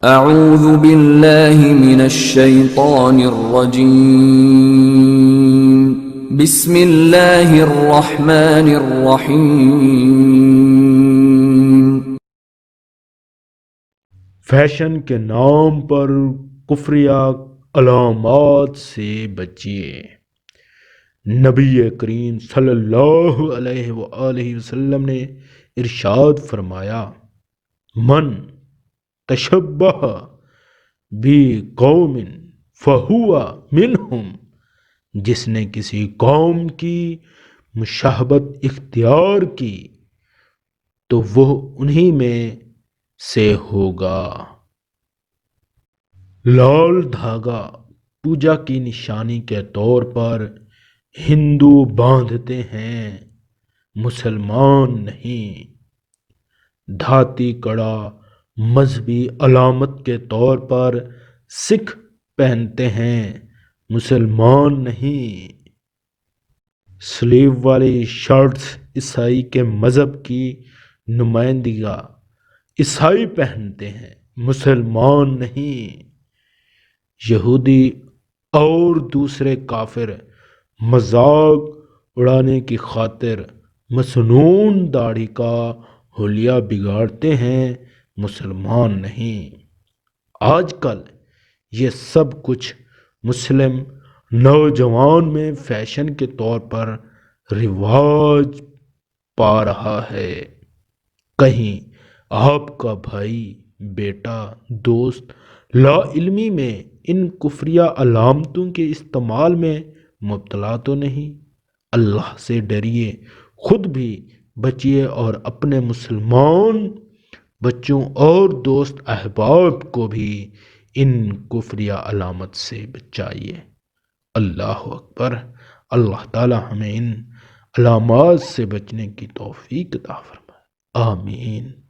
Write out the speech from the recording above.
اعوذ باللہ من الشیطان الرجیم بسم اللہ الرحمن الرحیم۔ فیشن کے نام پر کفریہ علامات سے بچیے۔ نبی کریم صلی اللہ علیہ وآلہ وسلم نے ارشاد فرمایا، من تشبہ بقوم فہو منہم، جس نے کسی قوم کی مشابہت اختیار کی تو وہ انہی میں سے ہوگا۔ لال دھاگا پوجا کی نشانی کے طور پر ہندو باندھتے ہیں، مسلمان نہیں۔ دھاتی کڑا مذہبی علامت کے طور پر سکھ پہنتے ہیں، مسلمان نہیں۔ سلیو والی شرٹس عیسائی کے مذہب کی نمائندگی عیسائی پہنتے ہیں، مسلمان نہیں۔ یہودی اور دوسرے کافر مذاق اڑانے کی خاطر مصنوعی داڑھی کا حلیہ بگاڑتے ہیں، مسلمان نہیں۔ آج کل یہ سب کچھ مسلم نوجوان میں فیشن کے طور پر رواج پا رہا ہے۔ کہیں آپ کا بھائی، بیٹا، دوست لا علمی میں ان کفریہ علامتوں کے استعمال میں مبتلا تو نہیں؟ اللہ سے ڈریے، خود بھی بچیے اور اپنے مسلمان بچوں اور دوست احباب کو بھی ان کفریہ علامت سے بچائیے۔ اللہ اکبر۔ اللہ تعالی ہمیں ان علامات سے بچنے کی توفیق عطا فرمائے، آمین۔